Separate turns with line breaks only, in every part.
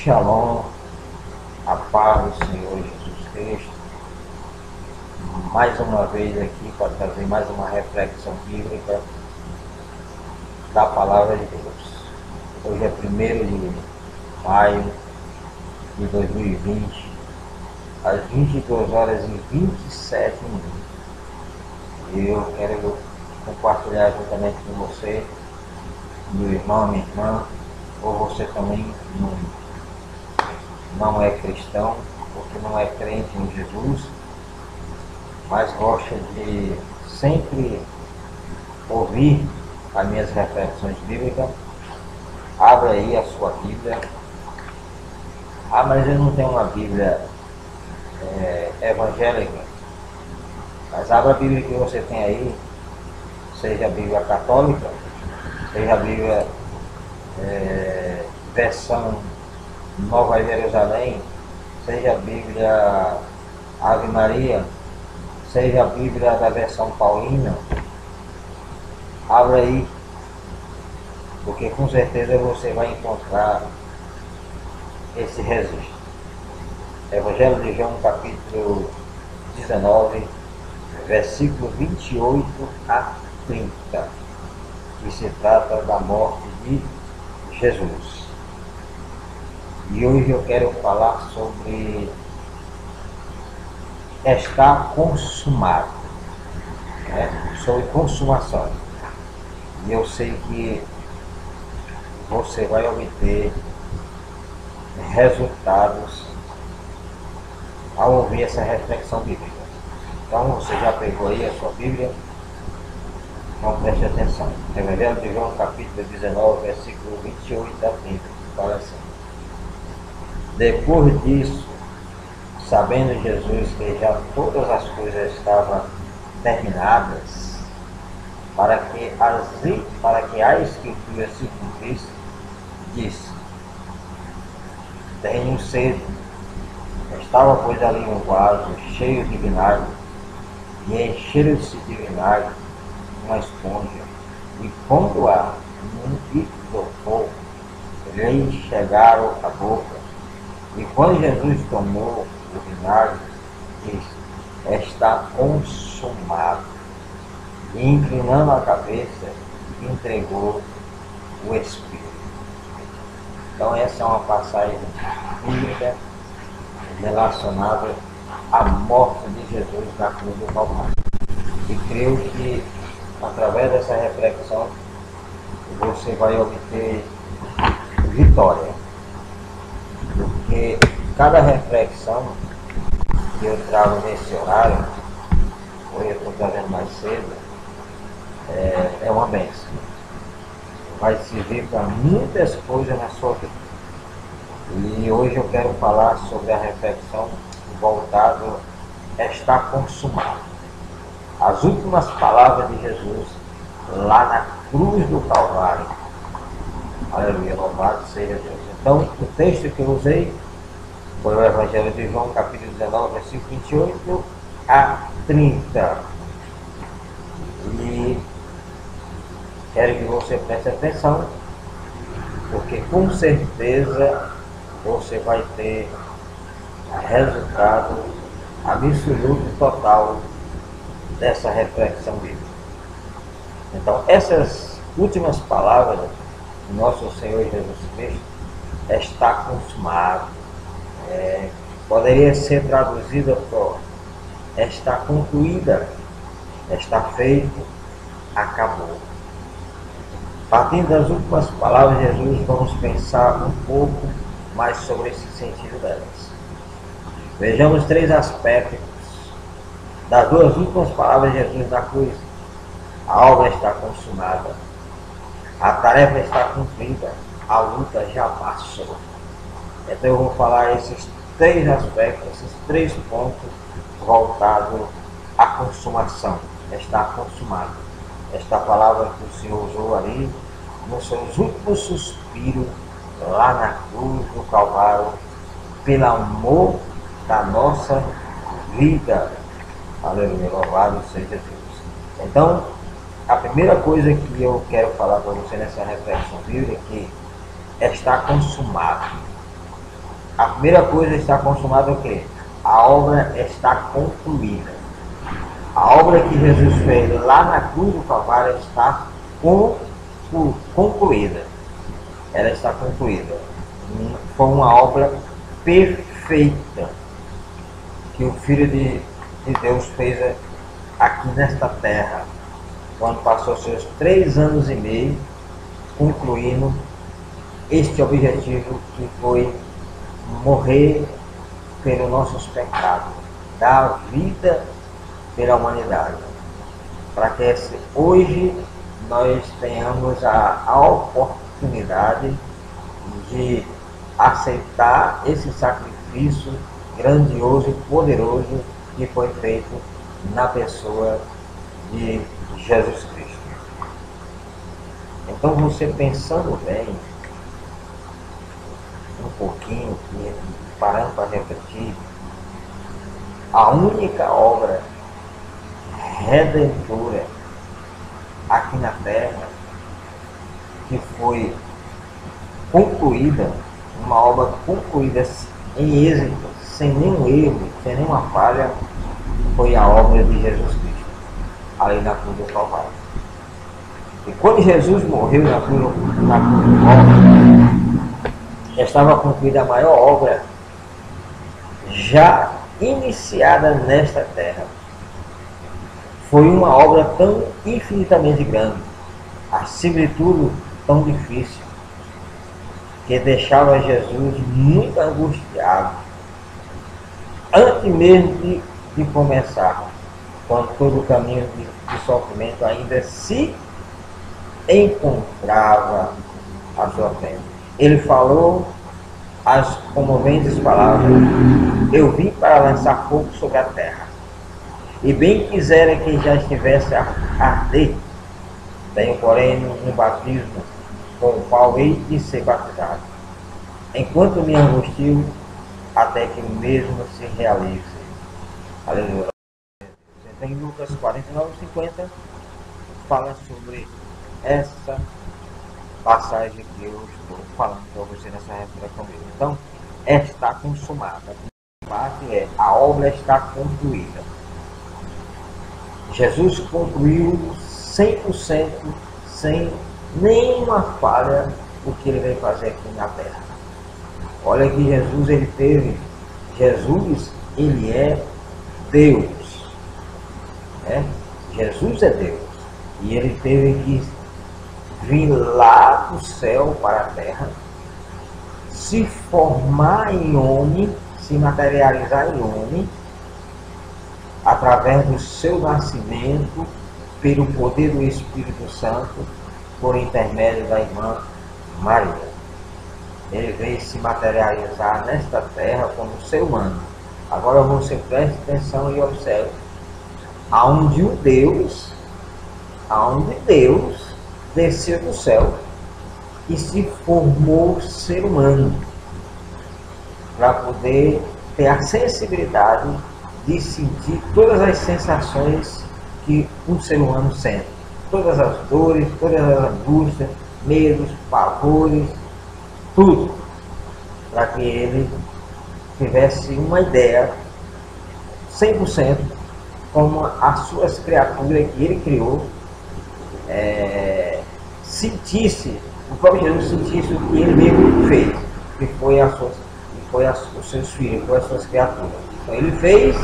Shalom, a paz do Senhor Jesus Cristo, mais uma vez aqui para trazer mais uma reflexão bíblica da Palavra de Deus. Hoje é 1º de maio de 2020, às 22h27. E eu quero compartilhar juntamente com você, meu irmão, minha irmã, ou você também não é cristão, porque não é crente em Jesus, mas gosta de sempre ouvir as minhas reflexões bíblicas. Abra aí a sua Bíblia. Mas eu não tenho uma Bíblia evangélica. Mas abra a Bíblia que você tem aí, seja a Bíblia católica, seja a Bíblia versão Nova Jerusalém, seja a Bíblia Ave Maria, seja a Bíblia da versão paulina. Abra aí, porque com certeza você vai encontrar esse registro. Evangelho de João, capítulo 19, versículo 28 a 30, que se trata da morte de Jesus. E hoje eu quero falar sobre está consumado, sobre consumação. E eu sei que você vai obter resultados ao ouvir essa reflexão bíblica. Então você já pegou aí a sua Bíblia? Então preste atenção. Evangelho de João, capítulo 19, versículo 28 a 30, fala assim: Depois disso, sabendo Jesus que já todas as coisas estavam terminadas, para que a Escritura se cumprisse, disse: Tenho sede. Estava, pois, ali um vaso cheio de vinagre, e encheram-se de vinagre uma esponja, e pondo-a num isopor, lhe chegaram à boca. E quando Jesus tomou o vinagre, disse: Está consumado. E inclinando a cabeça, entregou o Espírito. Então essa é uma passagem bíblica relacionada à morte de Jesus na cruz do Calvário. E creio que através dessa reflexão você vai obter vitória. Porque cada reflexão que eu trago nesse horário, hoje eu estou trazendo mais cedo, é uma bênção. Vai servir para muitas coisas na sua vida. E hoje eu quero falar sobre a reflexão voltada está consumado. As últimas palavras de Jesus lá na cruz do Calvário. Aleluia, louvado seja Deus. Então, o texto que eu usei foi o Evangelho de João, capítulo 19, versículo 28 a 30. E quero que você preste atenção, porque com certeza você vai ter resultado absoluto e total dessa reflexão bíblica. Então, essas últimas palavras do nosso Senhor Jesus Cristo, está consumado, poderia ser traduzida por está concluída, está feito, acabou. Partindo das últimas palavras de Jesus, vamos pensar um pouco mais sobre esse sentido delas. Vejamos 3 aspectos das 2 últimas palavras de Jesus na cruz. A obra está consumada, a tarefa está cumprida, a luta já passou. Então eu vou falar esses 3 aspectos, esses 3 pontos voltados à consumação. Está consumado. Esta palavra que o Senhor usou ali, nos seus últimos suspiros, lá na cruz do Calvário, pelo amor da nossa vida. Aleluia, louvado seja Deus. Então, a primeira coisa que eu quero falar para você nessa reflexão bíblica é que está consumado. A primeira coisa está consumada é o quê? A obra está concluída. A obra que Jesus fez lá na cruz do Calvário está concluída. Ela está concluída. Foi uma obra perfeita que o Filho de Deus fez aqui nesta terra, quando passou seus 3 anos e meio concluindo este objetivo, que foi morrer pelos nossos pecados, dar vida pela humanidade, para que hoje nós tenhamos a oportunidade de aceitar esse sacrifício grandioso e poderoso que foi feito na pessoa de Jesus Cristo. Então, você pensando bem um pouquinho, parando para refletir, a única obra redentora aqui na terra que foi concluída, uma obra concluída em êxito, sem nenhum erro, sem nenhuma falha, foi a obra de Jesus Cristo, ali na cruz do Calvário. E quando Jesus morreu na cruz do Calvário, já estava concluída a maior obra já iniciada nesta terra. Foi uma obra tão infinitamente grande, acima de tudo tão difícil, que deixava Jesus muito angustiado, antes mesmo de começar, quando todo o caminho de sofrimento ainda se encontrava à sua frente. Ele falou as comoventes palavras: eu vim para lançar fogo sobre a terra, e bem quisera que já estivesse a arder. Tenho, porém, no batismo com o qual hei de ser batizado, enquanto me angustio, até que o mesmo se realize. Aleluia. Em Lucas 49:50 fala sobre essa passagem que eu estou falando para você nessa reflexão comigo. Então, está consumada. A parte é: a obra está concluída. Jesus concluiu 100%, sem nenhuma falha, o que ele veio fazer aqui na terra. Olha que Jesus, ele é Deus. Né? Jesus é Deus. E ele teve que vir lá do céu para a terra, se formar em homem, se materializar em homem, através do seu nascimento, pelo poder do Espírito Santo, por intermédio da irmã Maria. Ele veio se materializar nesta terra como ser humano. Agora você preste atenção e observe aonde Deus desceu do céu e se formou ser humano, para poder ter a sensibilidade de sentir todas as sensações que um ser humano sente, todas as dores, todas as angústias, medos, pavores, tudo, para que ele tivesse uma ideia 100% como as suas criaturas que ele criou, sentisse, o próprio Jesus sentisse o que ele mesmo fez, que foi os seus filhos, foi as suas criaturas. Então ele fez,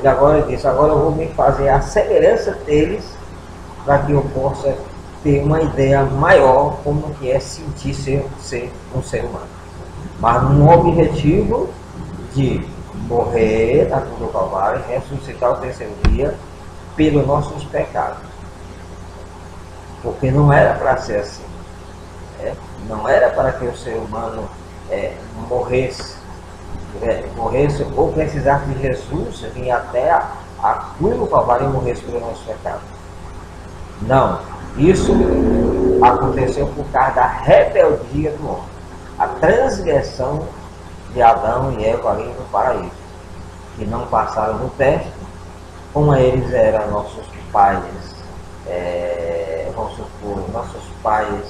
e agora ele disse: agora eu vou me fazer a semelhança deles, para que eu possa ter uma ideia maior como que é sentir ser um ser humano. Mas num objetivo de morrer na cruz do Calvário e ressuscitar o terceiro dia pelos nossos pecados. Porque não era para ser assim. Não era para que o ser humano morresse ou precisasse de Jesus vir até a cruz do Calvário e morresse pelos nossos pecados. Não. Isso aconteceu por causa da rebeldia do homem. A transgressão de Adão e Eva ali no paraíso, que não passaram no teste, como eles eram nossos pais, nossos pais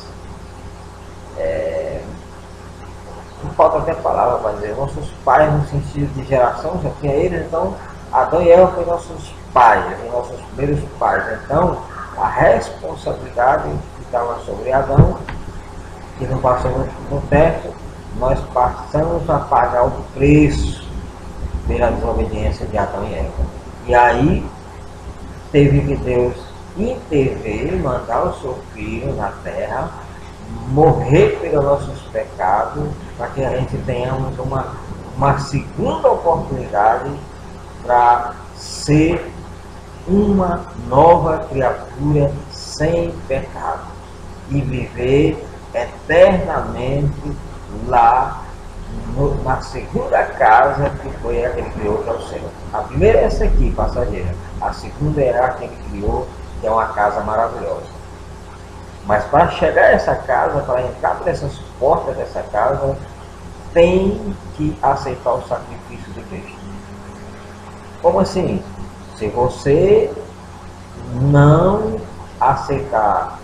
falta até palavra para dizer, nossos pais no sentido de geração, já tinha eles, então Adão e Eva foram nossos pais, nossos primeiros pais. Então a responsabilidade que estava sobre Adão, que não passou no tempo, nós passamos a pagar o preço pela desobediência de Adão e Eva. E aí teve que Deus intervir, mandar o seu filho na terra, morrer pelos nossos pecados, para que a gente tenhamos uma segunda oportunidade para ser uma nova criatura sem pecado e viver eternamente lá na segunda casa que foi a que ele criou, que é o céu. A primeira é essa aqui, passageira. A segunda é a que ele criou, que é uma casa maravilhosa. Mas para chegar a essa casa, para entrar por essas portas dessa casa, tem que aceitar o sacrifício de Cristo. Como assim? Se você não aceitar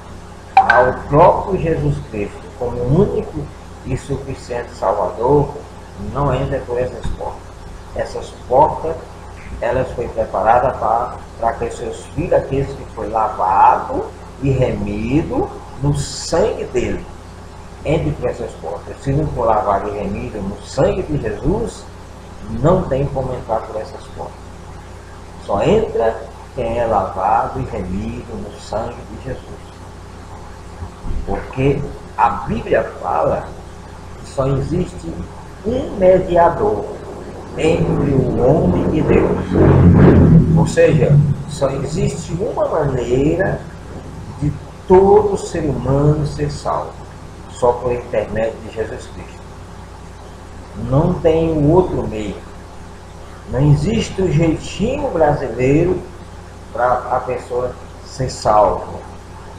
ao próprio Jesus Cristo como único e suficiente Salvador, não entra por essas portas. Essas portas, elas foram preparadas para que seus filhos, aqueles que foi lavado e remido no sangue dele, entre por essas portas. Se não for lavado e remido no sangue de Jesus, não tem como entrar por essas portas. Só entra quem é lavado e remido no sangue de Jesus. Porque a Bíblia fala que só existe um mediador entre o homem e Deus. Ou seja, só existe uma maneira de todo ser humano ser salvo, só por intermédio de Jesus Cristo. Não tem outro meio. Não existe o jeitinho brasileiro para a pessoa ser salva.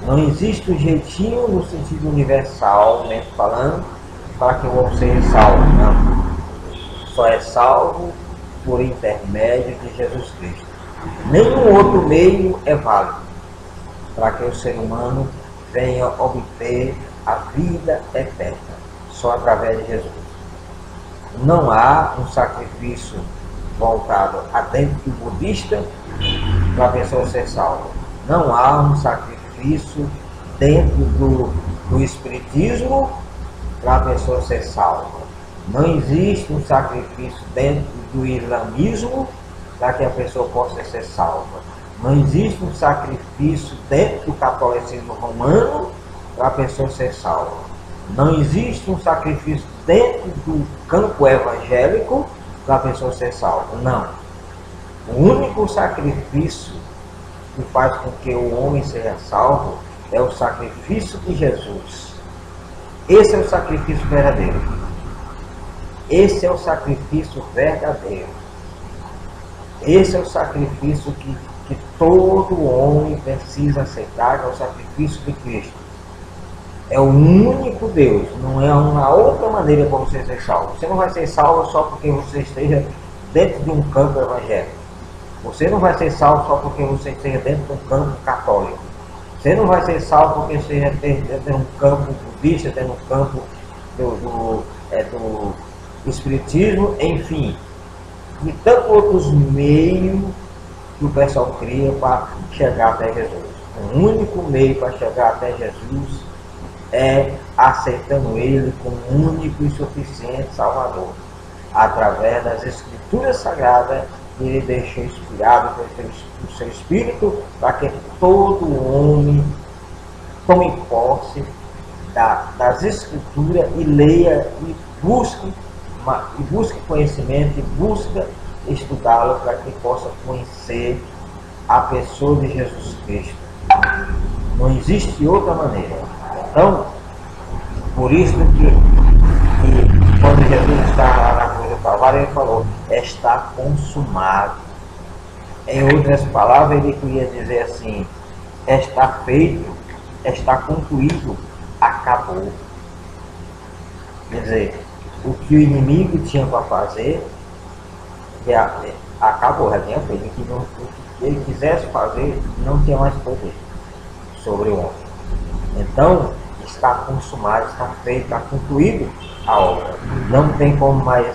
Não existe o jeitinho no sentido universal, mesmo falando, para que o homem seja salvo. Não. Só é salvo por intermédio de Jesus Cristo. Nenhum outro meio é válido para que o ser humano venha obter a vida eterna. Só através de Jesus. Não há um sacrifício voltado a dentro do budista para a pessoa ser salva. Não há um sacrifício dentro do espiritismo para a pessoa ser salva. Não existe um sacrifício dentro do islamismo para que a pessoa possa ser salva. Não existe um sacrifício dentro do catolicismo romano para a pessoa ser salva. Não existe um sacrifício dentro do campo evangélico para a pessoa ser salva. Não. O único sacrifício que faz com que o homem seja salvo é o sacrifício de Jesus. Esse é o sacrifício verdadeiro. Esse é o sacrifício verdadeiro. Esse é o sacrifício que todo homem precisa aceitar, que é o sacrifício de Cristo. É o único Deus, não é uma outra maneira para você ser salvo. Você não vai ser salvo só porque você esteja dentro de um campo evangélico. Você não vai ser salvo só porque você esteja dentro de um campo católico. Você não vai ser salvo porque esteja dentro de um campo budista, dentro de um campo do espiritismo, enfim. E tantos outros meios que o pessoal cria para chegar até Jesus. O único meio para chegar até Jesus é aceitando Ele como único e suficiente Salvador, através das Escrituras Sagradas que Ele deixou inspirado pelo seu Espírito, para que todo homem tome posse das Escrituras e leia e busque conhecimento e busque estudá-lo para que possa conhecer a pessoa de Jesus Cristo. Não existe outra maneira. Então, por isso que quando Jesus estava lá na cruz do Calvário, ele falou, está consumado. Em outras palavras, ele queria dizer assim, está feito, está concluído, acabou. Quer dizer, o que o inimigo tinha para fazer, acabou, já tinha feito. O que ele quisesse fazer, não tinha mais poder sobre o homem. Então, está consumado, está feito, está concluído a obra. Não tem como mais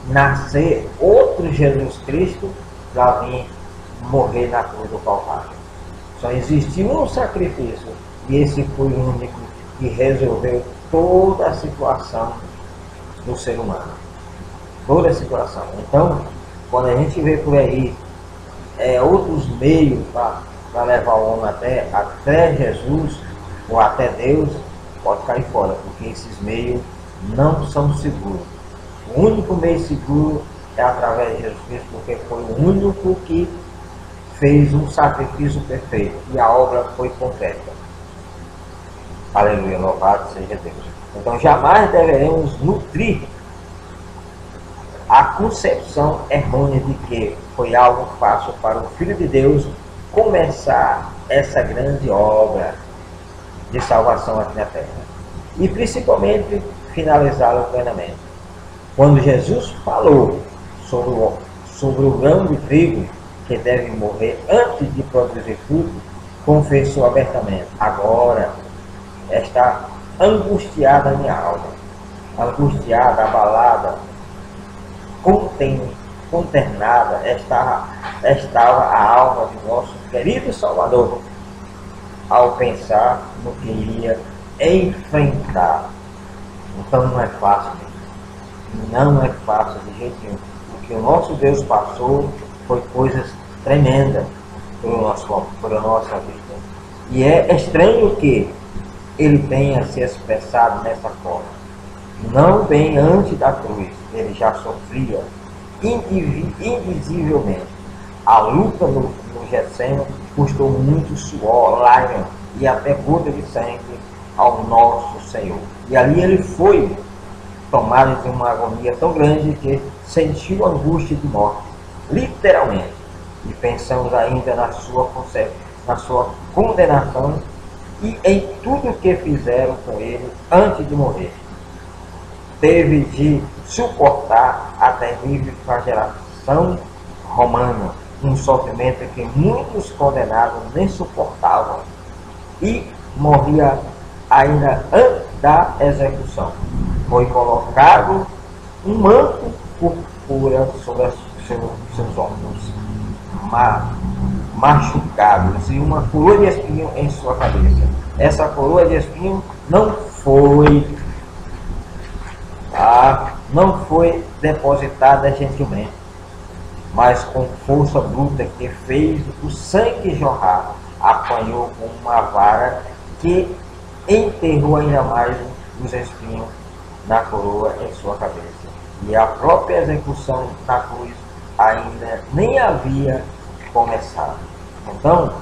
nascer outro Jesus Cristo para vir morrer na cruz do Calvário. Só existiu um sacrifício e esse foi o único que resolveu toda a situação do ser humano. Toda a situação. Então, quando a gente vê por aí outros meios para levar o homem até Jesus ou até Deus, pode cair fora, porque esses meios não são seguros. O único meio seguro é através de Jesus Cristo, porque foi o único que fez um sacrifício perfeito e a obra foi completa. Aleluia, louvado seja Deus. Então jamais deveremos nutrir a concepção errônea de que foi algo fácil para o Filho de Deus começar essa grande obra de salvação aqui na terra e principalmente finalizá-la plenamente. Quando Jesus falou sobre o grão de trigo que deve morrer antes de produzir fruto, confessou abertamente: agora está angustiada a minha alma, angustiada, abalada, consternada estava a alma de nosso querido Salvador ao pensar no que iria enfrentar. Então não é fácil, não é fácil de jeito nenhum. O que o nosso Deus passou foi coisas tremendas por nossa vida. E é estranho que ele tenha se expressado dessa forma. Não bem antes da cruz, ele já sofria invisivelmente. A luta no Getsemane custou muito suor, lágrimas e até gota de sangue ao nosso Senhor. E ali ele foi tomado de uma agonia tão grande que sentiu angústia de morte, literalmente. E pensamos ainda na sua condenação e em tudo que fizeram com ele antes de morrer. Teve de suportar a terrível flagelação romana, um sofrimento que muitos condenados nem suportavam, e morria ainda antes da execução. Foi colocado um manto púrpura sobre seus ombros, machucados, e uma coroa de espinho em sua cabeça. Essa coroa de espinho não foi depositada gentilmente, mas com força bruta que fez o sangue jorrar. Apanhou com uma vara que enterrou ainda mais os espinhos na coroa em sua cabeça. E a própria execução na cruz ainda nem havia começado. Então,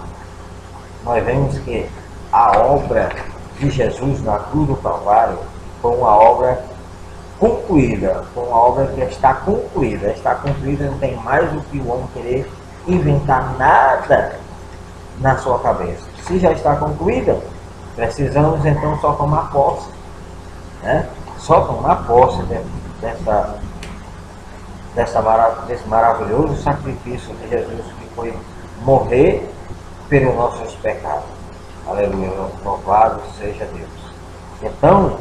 nós vemos que a obra de Jesus na cruz do Calvário foi uma obra concluída, foi uma obra que está concluída, não tem mais o que o homem querer inventar nada na sua cabeça. Se já está concluída, precisamos então só tomar posse, né? Só tomar posse desse maravilhoso sacrifício de Jesus, que foi morrer pelos nossos pecados. Aleluia, louvado seja Deus. Então,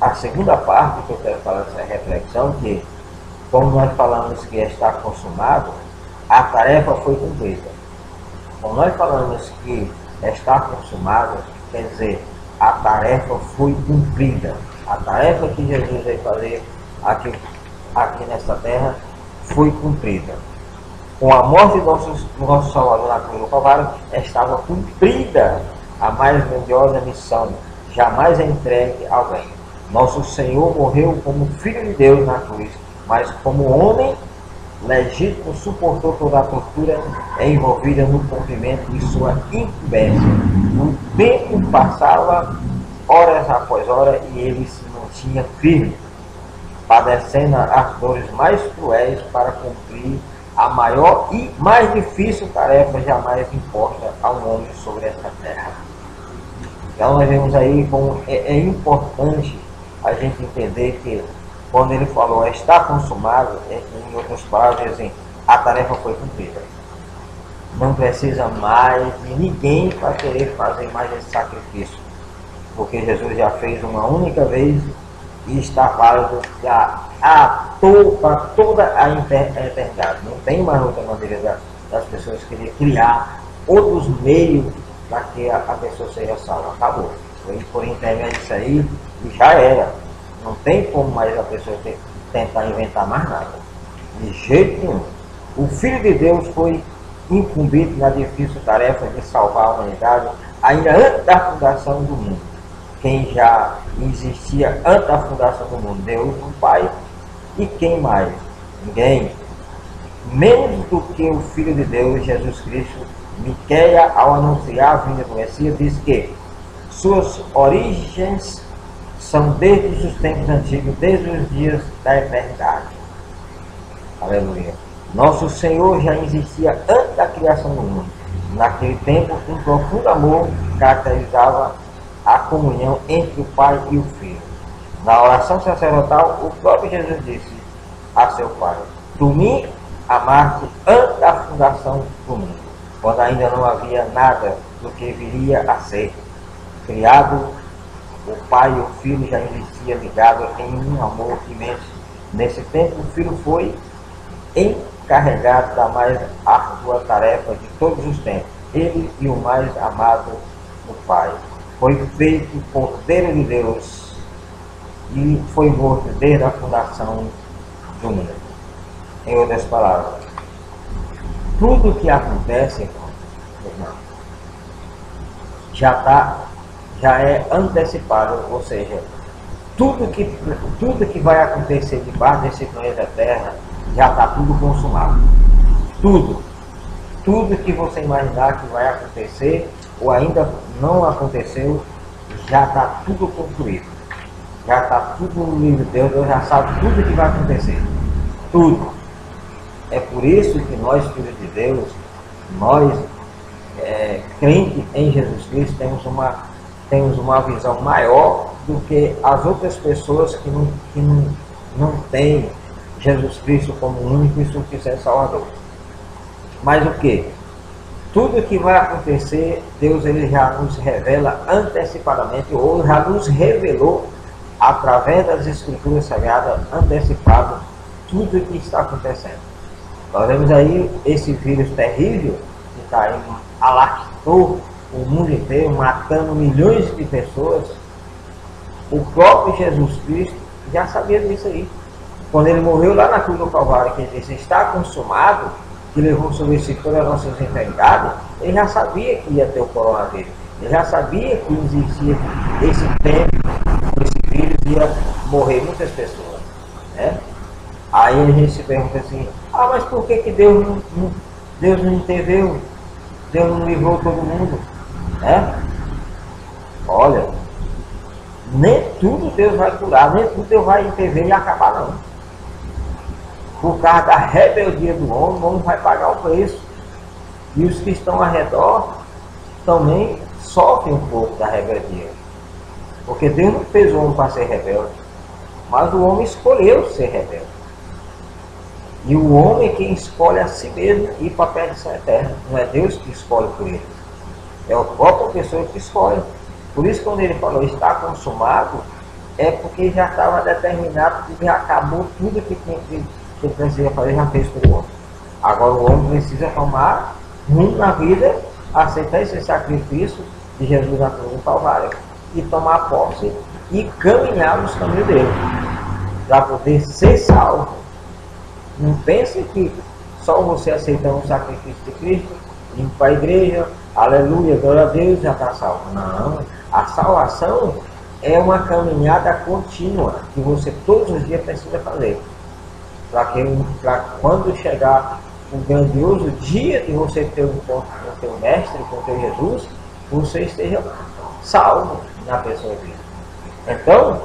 a segunda parte que eu quero falar dessa reflexão, que como nós falamos que está consumado, a tarefa foi cumprida. Quando nós falamos que está consumado, quer dizer, a tarefa foi cumprida. A tarefa que Jesus veio fazer aqui nesta terra foi cumprida. Com a morte do nosso Salvador na cruz do Calvário, estava cumprida a mais grandiosa missão jamais entregue a alguém. Nosso Senhor morreu como Filho de Deus na cruz, mas como homem legítimo suportou toda a tortura envolvida no cumprimento de sua incumbência. O tempo passava horas após horas e ele se mantinha firme, padecendo as dores mais cruéis para cumprir a maior e mais difícil tarefa jamais imposta a um homem sobre esta terra. Então nós vemos aí como é importante a gente entender que quando ele falou está consumado, em outras palavras, assim, a tarefa foi cumprida. não precisa mais de ninguém para querer fazer mais esse sacrifício, porque Jesus já fez uma única vez e está válido para toda a eternidade. Não tem mais outra maneira das pessoas querer criar outros meios para que a pessoa seja salva. Acabou. Foi por intermédio disso aí e já era. Não tem como mais a pessoa tentar inventar mais nada. De jeito nenhum. O Filho de Deus foi incumbido na difícil tarefa de salvar a humanidade ainda antes da fundação do mundo. Quem já existia antes da fundação do mundo? Deus, o Pai. E quem mais? Ninguém. Menos do que o Filho de Deus, Jesus Cristo. Miquéia, ao anunciar a vinda do Messias, diz que suas origens são desde os tempos antigos, desde os dias da eternidade. Aleluia. Nosso Senhor já existia antes da criação do mundo. Naquele tempo, um profundo amor caracterizava a comunhão entre o Pai e o Filho. Na oração sacerdotal, o próprio Jesus disse a seu Pai: Tu me amaste antes da fundação do mundo, quando ainda não havia nada do que viria a ser criado. O Pai e o Filho já existiam ligados em um amor imenso. Nesse tempo, o Filho foi encarregado da mais árdua tarefa de todos os tempos. Ele e o mais amado do Pai. Foi feito Cordeiro de Deus e foi morto desde a fundação do mundo. Em outras palavras, tudo que acontece, irmão, já é antecipado, ou seja, tudo que vai acontecer debaixo desse planeta Terra já está tudo consumado. Tudo que você imaginar que vai acontecer ou ainda não aconteceu, já está tudo concluído. Já está tudo no livro de Deus, Deus já sabe tudo que vai acontecer. Tudo. É por isso que nós, filhos de Deus, nós, crentes em Jesus Cristo, temos uma visão maior do que as outras pessoas que não têm Jesus Cristo como único e suficiente Salvador. Mas o que? Tudo que vai acontecer, Deus ele já nos revela antecipadamente, ou já nos revelou através das Escrituras Sagradas, antecipado tudo o que está acontecendo. Nós vemos aí esse vírus terrível que está aí, alactou o mundo inteiro, matando milhões de pessoas. O próprio Jesus Cristo já sabia disso aí. Quando ele morreu lá na cruz do Calvário, que ele disse: está consumado, que levou sobre si todas as nossas enfermidades, ele já sabia que ia ter o coronavírus. Ele já sabia que existia esse tempo, esse vírus ia morrer muitas pessoas. Né? Aí a gente se pergunta assim: mas por que Deus não interveio? Deus não livrou todo mundo? Né? Olha, nem tudo Deus vai curar, nem tudo Deus vai intervir e acabar, não. Por causa da rebeldia do homem, o homem vai pagar o preço. E os que estão ao redor também sofrem um pouco da rebeldia. Porque Deus não fez o homem para ser rebelde, mas o homem escolheu ser rebelde. E o homem é quem escolhe a si mesmo ir para a perdição eterna. Não é Deus que escolhe por ele. É a própria pessoa que escolhe. Por isso, quando ele falou está consumado, é porque já estava determinado que já acabou tudo que ele precisa fazer, já fez pelo homem. Agora o homem precisa tomar rumo na vida, aceitar esse sacrifício de Jesus na cruz do Calvário e tomar posse e caminhar nos caminhos dele, para poder ser salvo. Não pense que só você aceitando o sacrifício de Cristo, indo para a igreja, aleluia, glória a Deus, já está salvo. Não, a salvação é uma caminhada contínua que você todos os dias precisa fazer. Para quando chegar o grandioso dia de você ter um encontro com o teu mestre, com o teu Jesus, você esteja salvo na pessoa dele. Então,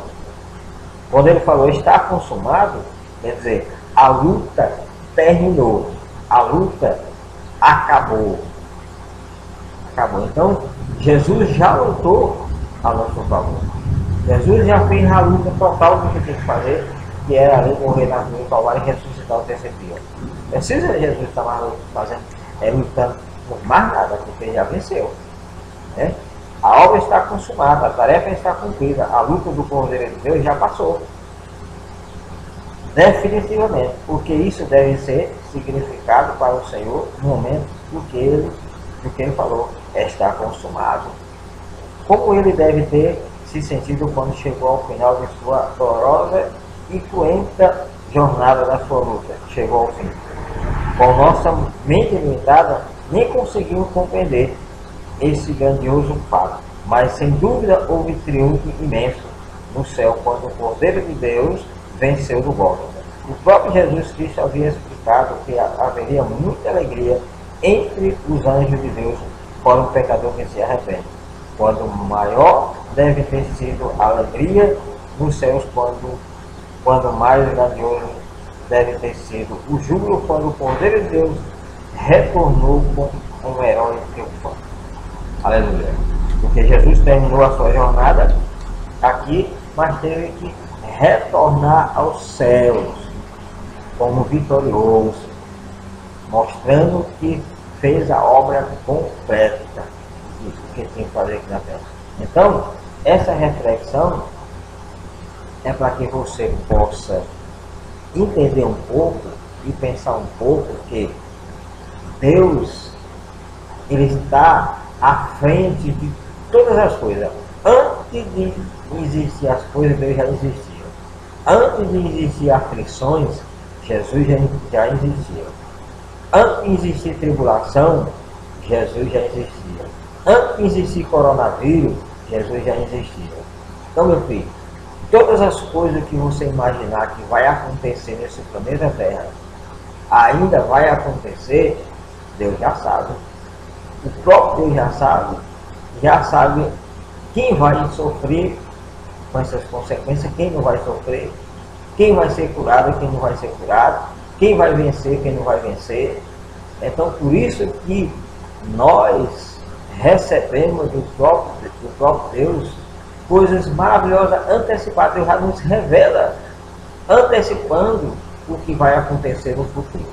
quando ele falou está consumado, quer dizer, a luta terminou, a luta acabou. Então, Jesus já lutou a nosso favor. Jesus já fez a luta total do que tinha que fazer, que era ali morrer na cruz do Calvário e ressuscitar o terceiro dia. Precisa Jesus estar fazendo, lutando por mais nada, porque já venceu. Né? A obra está consumada, a tarefa está cumprida, a luta do Cordeiro de Deus já passou. Definitivamente, porque isso deve ser significado para o Senhor no momento do que ele falou, está consumado. Como ele deve ter se sentido quando chegou ao final de sua dolorosa e cruenta jornada da sua luta, chegou ao fim. Com nossa mente limitada, nem conseguimos compreender esse grandioso fato, mas sem dúvida houve triunfo imenso no céu quando o Cordeiro de Deus venceu do Gólgota. O próprio Jesus Cristo havia explicado que haveria muita alegria entre os anjos de Deus para o pecador que se arrepende. Quando maior deve ter sido a alegria nos céus, quando mais grandioso deve ter sido o júbilo quando o Cordeiro de Deus retornou como um herói triunfante. Aleluia. Porque Jesus terminou a sua jornada aqui, mas teve que retornar aos céus como vitorioso, mostrando que fez a obra completa que tinha que fazer aqui na terra. Então, essa reflexão é para que você possa entender um pouco e pensar um pouco que Deus, ele está à frente de todas as coisas. Antes de existir as coisas, Deus já existia. Antes de existir aflições, Jesus já existia. Antes de existir tribulação, Jesus já existia. Antes de existir coronavírus, Jesus já existia. Então, meu filho, todas as coisas que você imaginar que vai acontecer nesse planeta Terra, ainda vai acontecer, Deus já sabe. O próprio Deus já sabe quem vai sofrer com essas consequências, quem não vai sofrer, quem vai ser curado, quem não vai ser curado, quem vai vencer, quem não vai vencer. Então, por isso que nós recebemos do próprio Deus coisas maravilhosas antecipadas. Deus já nos revela, antecipando o que vai acontecer no futuro.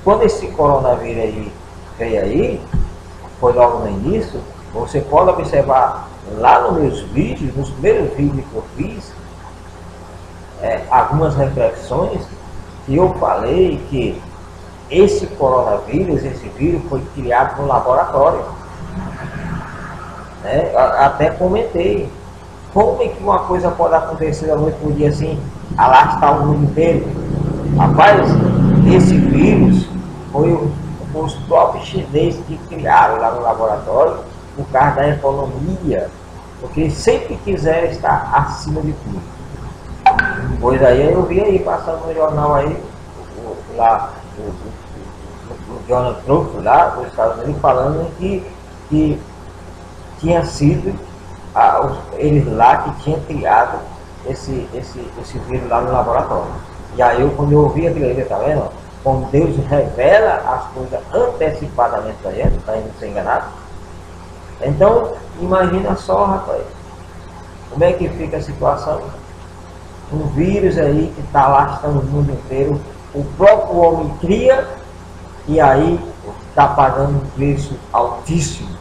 Quando esse coronavírus aí veio aí, foi logo no início, você pode observar lá nos meus vídeos, nos primeiros vídeos que eu fiz, algumas reflexões que eu falei que esse coronavírus, esse vírus foi criado no laboratório. Até comentei, como é que uma coisa pode acontecer da noite para o dia assim, alastar o mundo inteiro? Rapaz, esse vírus foi os próprios chineses que criaram lá no laboratório por causa da economia, porque eles sempre quiseram estar acima de tudo. Pois aí eu vi aí, passando no jornal aí, lá, o Donald Trump lá dos Estados Unidos falando que tinha sido eles lá que tinham criado esse vírus lá no laboratório. E aí quando eu ouvi aquilo aí, tá vendo? Como Deus revela as coisas antecipadamente para a gente não ser enganado. Então, imagina só, rapaz, como é que fica a situação? Um vírus aí que está lastrando o mundo inteiro, o próprio homem cria e aí está pagando um preço altíssimo.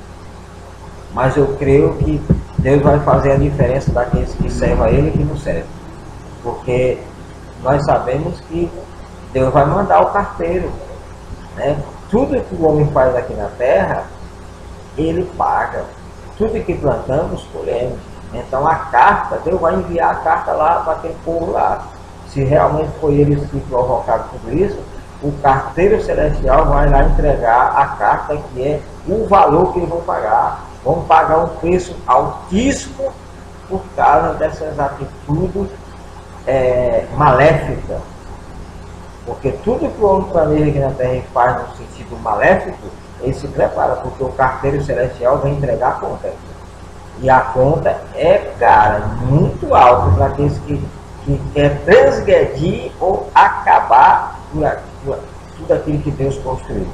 Mas eu creio que Deus vai fazer a diferença daqueles que servem a Ele e que não servem. Porque nós sabemos que Deus vai mandar o carteiro. Tudo que o homem faz aqui na terra, ele paga. Tudo que plantamos, colhemos. Então a carta, Deus vai enviar a carta lá para aquele povo lá. Se realmente foi eles que provocaram tudo isso, o carteiro celestial vai lá entregar a carta que é o valor que eles vão pagar. Vão pagar um preço altíssimo por causa dessas atitudes maléficas. Porque tudo que o homem planeja aqui na terra e faz no sentido maléfico, ele se prepara, porque o carteiro celestial vai entregar a conta. E a conta é cara, muito alta para aqueles que quer transgredir ou acabar tudo aquilo que Deus construiu.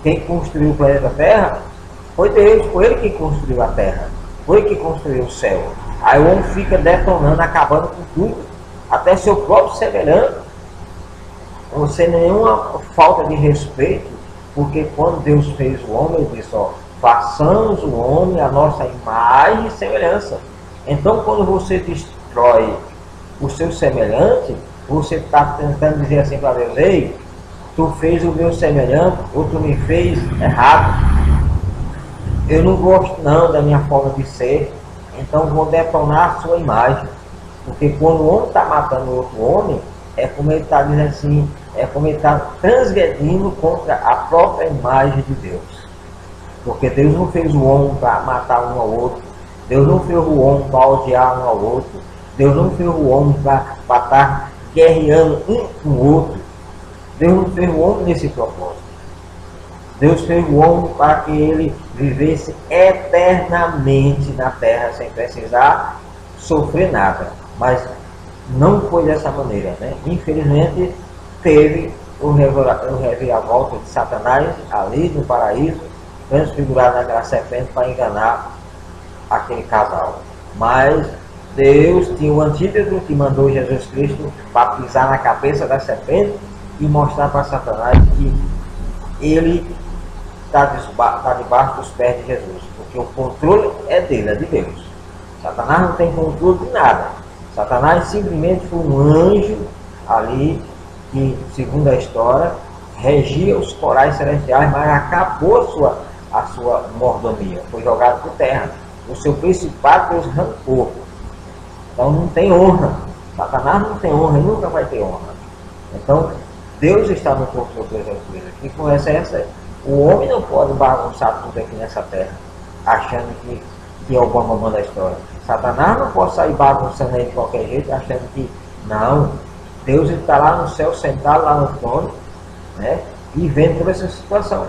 Quem construiu o planeta Terra foi Deus, foi Ele que construiu a Terra, foi Ele que construiu o céu. Aí o homem fica detonando, acabando com tudo, até seu próprio semelhante, sem nenhuma falta de respeito, Porque quando Deus fez o homem, ele disse, ó, façamos o homem a nossa imagem e semelhança. Então, quando você destrói o seu semelhante, você está tentando dizer assim para Deus, ei, tu fez o meu semelhante, ou tu me fez errado. Eu não gosto não da minha forma de ser, então vou detonar a sua imagem. Porque quando o homem está matando outro homem, é como ele está dizendo assim, é como ele está transgredindo contra a própria imagem de Deus. Porque Deus não fez o homem para matar um ao outro, Deus não fez o homem para odiar um ao outro, Deus não fez o homem para estar guerreando um com o outro. Deus não fez o homem nesse propósito. Deus fez o homem para que ele vivesse eternamente na terra sem precisar sofrer nada. Mas não foi dessa maneira, né? Infelizmente teve o reviravolta de Satanás ali no paraíso, transfigurado naquela serpente para enganar aquele casal. Mas Deus tinha o antídoto que mandou Jesus Cristo para pisar na cabeça da serpente e mostrar para Satanás que ele está debaixo dos pés de Jesus, porque o controle é dele, é de Deus. Satanás não tem controle de nada. Satanás simplesmente foi um anjo ali que, segundo a história, regia os corais celestiais, mas acabou a sua mordomia, foi jogado por terra. O seu principado Deus arrancou. Então não tem honra. Satanás não tem honra e nunca vai ter honra. Então Deus está no controle das coisas. Que conversa é essa? O homem não pode bagunçar tudo aqui nessa terra, achando que é o bambambam da história. Satanás não pode sair bagunçando aí de qualquer jeito, achando que não. Deus está lá no céu, sentado lá no trono, né? E vendo toda essa situação.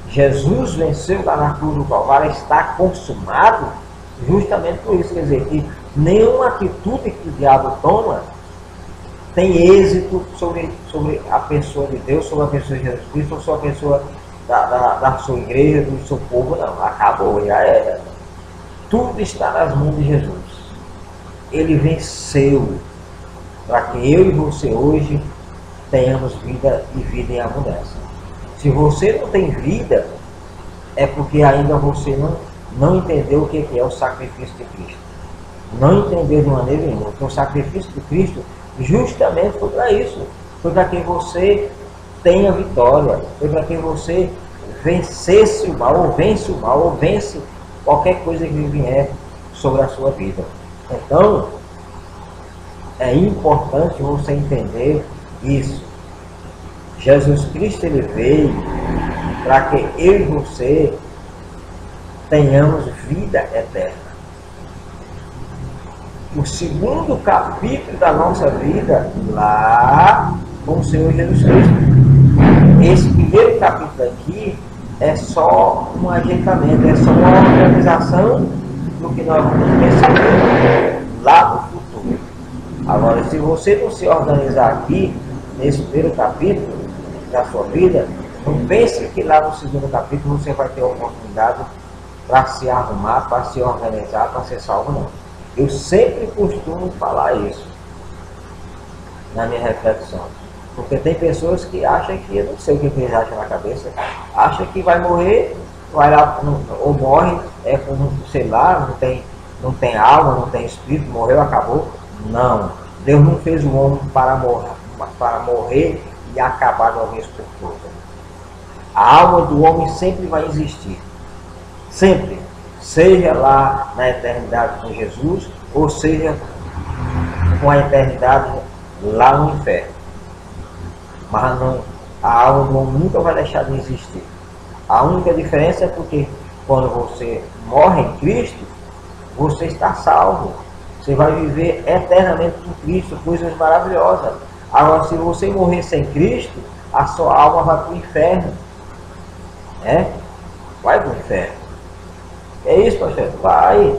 Jesus venceu lá na cruz do Calvário, está consumado, justamente por isso. Quer dizer, que nenhuma atitude que o diabo toma tem êxito sobre a pessoa de Deus, sobre a pessoa de Jesus Cristo, ou sobre a pessoa da sua igreja, do seu povo. Não, acabou, já era. Tudo está nas mãos de Jesus. Ele venceu para que eu e você hoje tenhamos vida e vida em abundância. Se você não tem vida, é porque ainda você não entendeu o que é o sacrifício de Cristo. Não entendeu de maneira nenhuma. Porque o sacrifício de Cristo justamente foi para isso. Foi para que você tenha vitória. Foi para que você vencesse o mal, ou vence qualquer coisa que vier sobre a sua vida. Então, é importante você entender isso. Jesus Cristo, ele veio para que eu e você tenhamos vida eterna. O segundo capítulo da nossa vida, lá com o Senhor Jesus Cristo. Esse primeiro capítulo aqui é só um ajeitamento, é só uma organização do que nós vamos pensar lá no futuro. Agora, se você não se organizar aqui, nesse primeiro capítulo da sua vida, não pense que lá no segundo capítulo você vai ter a oportunidade para se arrumar, para se organizar, para ser salvo, não. Eu sempre costumo falar isso na minha reflexão. Porque tem pessoas que acham que, eu não sei o que eles acham na cabeça, acham que vai morrer, vai lá, ou morre, sei lá, não tem alma, não tem espírito, morreu, acabou. Não. Deus não fez o homem para morrer e acabar de uma vez por todas. A alma do homem sempre vai existir. Sempre. Seja lá na eternidade com Jesus, ou seja com a eternidade lá no inferno. Mas não, a alma do homem nunca vai deixar de existir. A única diferença é porque quando você morre em Cristo, você está salvo. Você vai viver eternamente com Cristo, coisas maravilhosas. Agora, se você morrer sem Cristo, a sua alma vai para o inferno. Vai para o inferno. É isso, pastor? Vai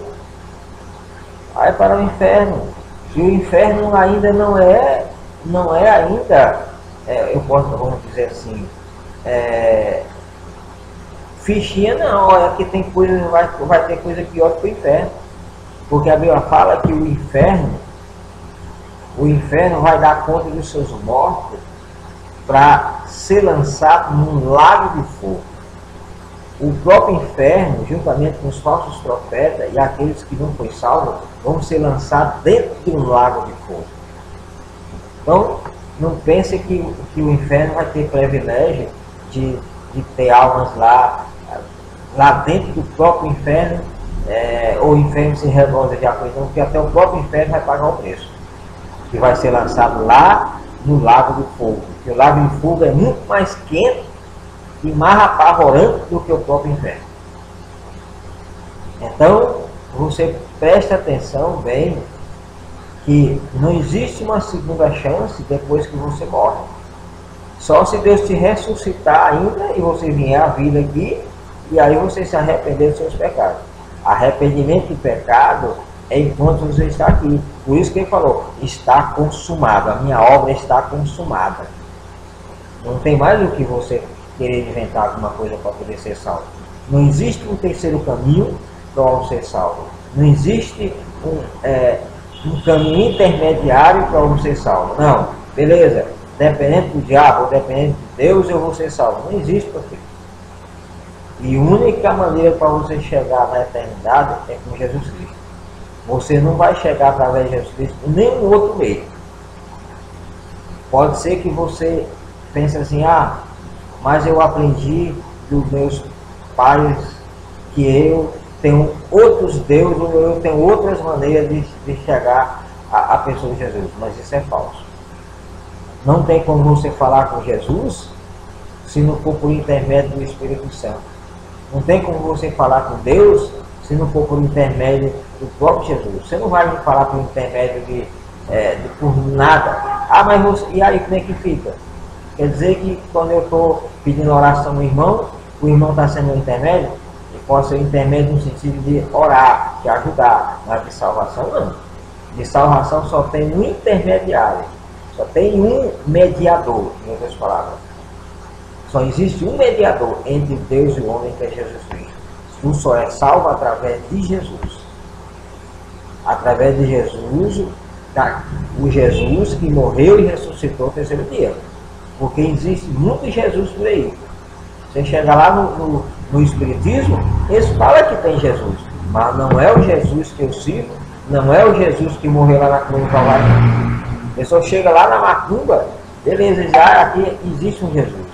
para o inferno. E o inferno ainda não é ainda, vamos dizer assim, fichinha não. Olha, que tem coisa, vai ter coisa pior que o inferno. Porque a Bíblia fala que o inferno vai dar conta dos seus mortos para ser lançado num lago de fogo. O próprio inferno, juntamente com os falsos profetas e aqueles que não foram salvos, vão ser lançados dentro de um lago de fogo. Então, não pense que o inferno vai ter privilégio de ter almas lá dentro do próprio inferno, ou o inferno se revolta de acordo, porque até o próprio inferno vai pagar o preço, que vai ser lançado lá no lago de fogo, porque o lago de fogo é muito mais quente e mais apavorante do que o próprio inferno. Então, você presta atenção bem que não existe uma segunda chance depois que você morre. Só se Deus te ressuscitar ainda e você vier à vida aqui, e aí você se arrepender dos seus pecados. Arrependimento de pecado é enquanto você está aqui. Por isso que ele falou, está consumado, a minha obra está consumada. Não tem mais o que você querer inventar alguma coisa para poder ser salvo. Não existe um terceiro caminho para ser salvo. Não existe um caminho intermediário para ser salvo. Não, beleza, dependendo do diabo, dependendo de Deus, eu vou ser salvo. Não existe, porque e a única maneira para você chegar na eternidade é com Jesus Cristo. Você não vai chegar através de Jesus Cristo em nenhum outro meio. Pode ser que você pense assim, mas eu aprendi dos meus pais que eu tenho outros deuses, eu tenho outras maneiras de chegar à pessoa de Jesus. Mas isso é falso. Não tem como você falar com Jesus se não for por intermédio do Espírito Santo. Não tem como você falar com Deus se não for por intermédio do próprio Jesus. Você não vai falar por intermédio por nada. Mas você, e aí como é que fica? Quer dizer que quando eu estou pedindo oração ao irmão, o irmão está sendo um intermédio? E pode ser um intermédio no sentido de orar, de ajudar, mas de salvação não. De salvação só tem um intermediário, só tem um mediador, em outras palavras. Só existe um mediador entre Deus e o homem, que é Jesus Cristo. Tu só é salvo através de Jesus. Através de Jesus, o Jesus que morreu e ressuscitou no terceiro dia. Porque existe muito Jesus por aí. Você chega lá no Espiritismo, eles falam que tem Jesus. Mas não é o Jesus que eu sigo, não é o Jesus que morreu lá na cruz do Calvário. A pessoa chega lá na macumba, beleza, já aqui existe um Jesus.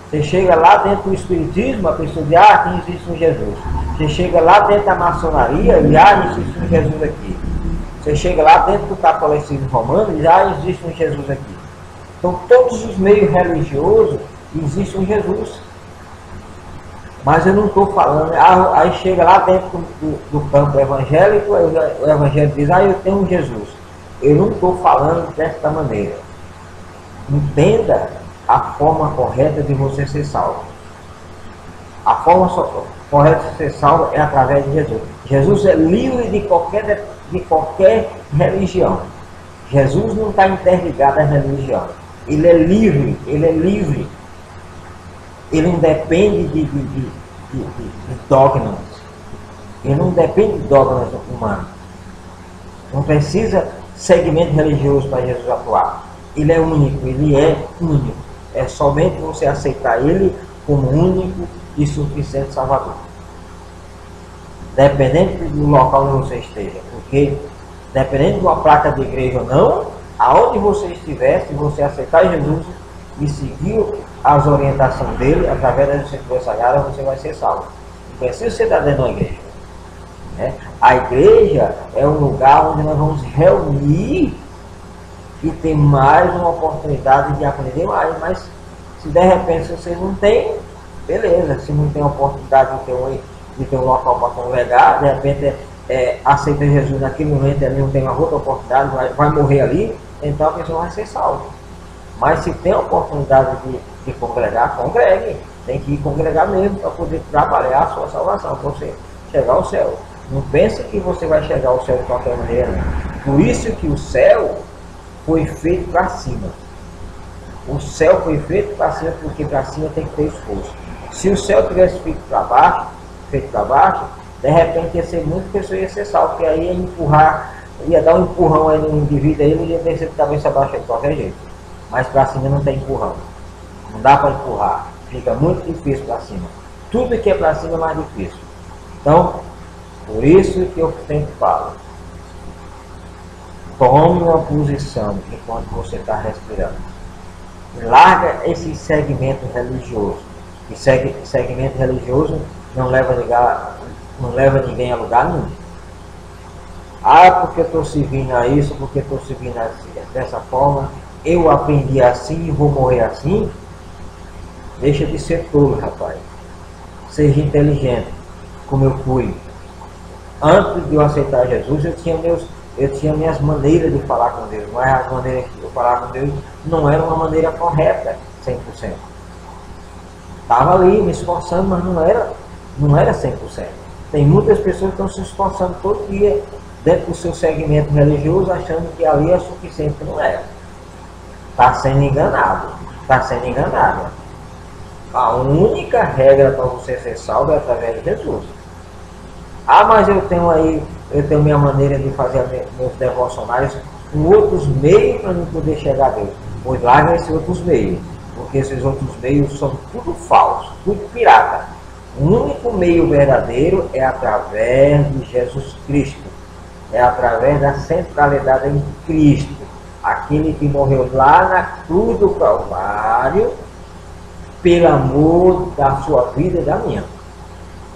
Você chega lá dentro do Espiritismo, a pessoa diz, aqui existe um Jesus. Você chega lá dentro da maçonaria e existe um Jesus aqui. Você chega lá dentro do catolicismo romano e existe um Jesus aqui. Então, todos os meios religiosos existe um Jesus. Mas eu não estou falando, aí chega lá dentro do campo evangélico, o evangelho diz, eu tenho um Jesus. Eu não estou falando desta maneira. Entenda a forma correta de você ser salvo. A forma correta de ser salvo é através de Jesus. Jesus é livre de qualquer religião. Jesus não está interligado à religião. Ele é livre, ele é livre. Ele não depende de dogmas. Ele não depende de dogmas humanos. Não precisa segmento religioso para Jesus atuar. Ele é único, ele é único. É somente você aceitar ele como único e suficiente Salvador. Dependendo do local onde você esteja. Porque, dependendo de uma placa de igreja ou não, aonde você estiver, se você aceitar Jesus e seguir as orientações dele, através das escrituras sagradas, você vai ser salvo. Não precisa você estar dentro de uma igreja. Né? A igreja é um lugar onde nós vamos reunir e ter mais uma oportunidade de aprender mais. Mas se de repente você não tem, beleza. Se não tem oportunidade de ter um local para congregar, de repente aceita Jesus naquele momento, ali não tem uma outra oportunidade, vai morrer ali, então a pessoa vai ser salva. Mas se tem a oportunidade de congregar, congregue. Tem que ir congregar mesmo para poder trabalhar a sua salvação, para você chegar ao céu. Não pense que você vai chegar ao céu de qualquer maneira. Por isso que o céu foi feito para cima. O céu foi feito para cima, porque para cima tem que ter esforço. Se o céu tivesse feito para baixo, de repente ia ser muita pessoa ia ser salvo, porque aí ia dar um empurrão aí no indivíduo, aí ele ia descer de cabeça baixa de qualquer jeito. Mas para cima não tem empurrão. Não dá para empurrar. Fica muito difícil para cima. Tudo que é para cima é mais difícil. Então, por isso que eu sempre falo. Tome uma posição enquanto você está respirando. Larga esse segmento religioso. E segmento religioso não leva ninguém a lugar nenhum. Ah, porque eu estou servindo a isso, porque estou servindo dessa forma, eu aprendi assim e vou morrer assim. Deixa de ser tolo, rapaz. Seja inteligente, como eu fui. Antes de eu aceitar Jesus, eu tinha minhas maneiras de falar com Deus, mas as maneiras que eu falava com Deus não era uma maneira correta, 100%. Estava ali me esforçando, mas não era 100%. Tem muitas pessoas que estão se esforçando todo dia dentro do seu segmento religioso, achando que ali é suficiente, não é. Está sendo enganado, está sendo enganado. A única regra para você ser salvo é através de Jesus. Ah, mas eu tenho minha maneira de fazer meus devocionários com outros meios para não poder chegar a Deus. Pois larga esses outros meios, porque esses outros meios são tudo falso, tudo pirata. O único meio verdadeiro é através de Jesus Cristo. É através da centralidade em Cristo. Aquele que morreu lá na cruz do Calvário, pelo amor da sua vida e da minha.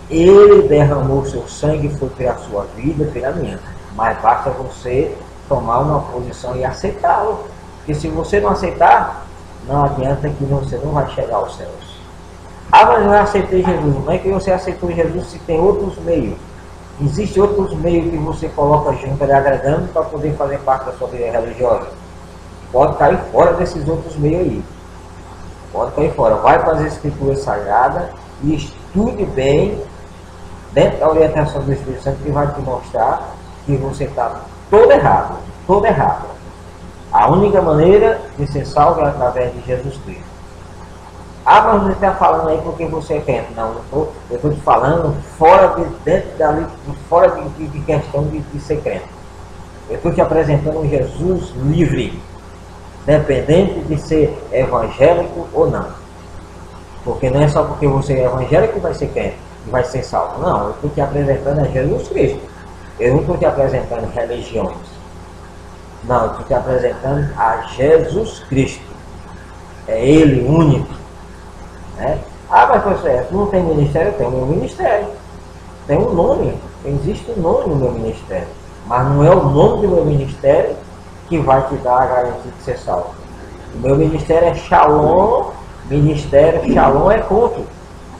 Ele derramou seu sangue, foi pela sua vida, pela minha. Mas basta você tomar uma posição e aceitá-lo. Porque se você não aceitar, não adianta que você não vai chegar aos céus. Ah, mas eu aceitei Jesus. Não é que você aceitou Jesus se tem outros meios. Existem outros meios que você coloca junto ali agregando para poder fazer parte da sua vida religiosa. Pode cair fora desses outros meios aí. Pode cair fora. Vai para as Escrituras Sagradas e estude bem, dentro da orientação do Espírito Santo, que vai te mostrar que você está todo errado. Todo errado. A única maneira de ser salvo é através de Jesus Cristo. Ah, mas você está falando aí porque você é crente. Não, eu estou te falando fora de questão de ser crente. Eu estou te apresentando um Jesus livre, dependente de ser evangélico ou não. Porque não é só porque você é evangélico que vai ser crente, que vai ser salvo. Não, eu estou te apresentando a Jesus Cristo. Eu não estou te apresentando religiões. Não, eu estou te apresentando a Jesus Cristo. É Ele único. Né? Ah, mas você não tem ministério? Eu tenho meu ministério. Tem um nome. Existe um nome no meu ministério. Mas não é o nome do meu ministério que vai te dar a garantia de ser salvo. O meu ministério é Shalom. Ministério Shalom é culto.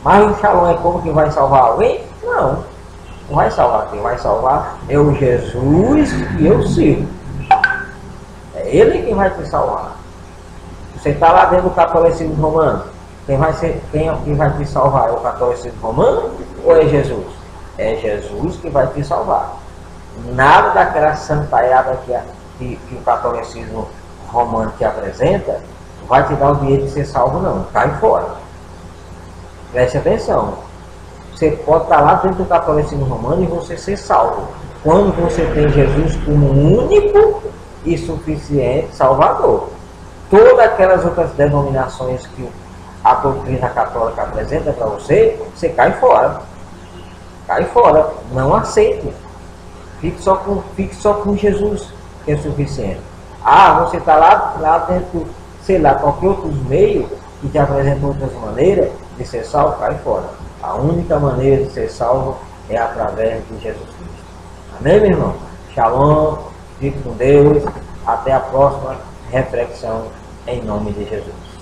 Mas o Shalom é como que vai salvar alguém? Não. Não vai salvar. Quem vai salvar é o Jesus que eu sirvo. É Ele que vai te salvar. Você está lá dentro do catolicismo romano. Quem vai te salvar é o catolicismo romano ou é Jesus? É Jesus que vai te salvar. Nada daquela santaiada que o catolicismo romano te apresenta vai te dar o direito de ser salvo, não. Cai fora. Preste atenção. Você pode estar lá dentro do catolicismo romano e você ser salvo. Quando você tem Jesus como único e suficiente Salvador. Todas aquelas outras denominações que a doutrina católica apresenta para você, você cai fora. Cai fora. Não aceite. Fique só com Jesus, que é suficiente. Ah, você está lá dentro, sei lá, qualquer outros meios que te apresentam outras maneiras de ser salvo, cai fora. A única maneira de ser salvo é através de Jesus Cristo. Amém, meu irmão? Shalom, fique com Deus. Até a próxima reflexão, em nome de Jesus.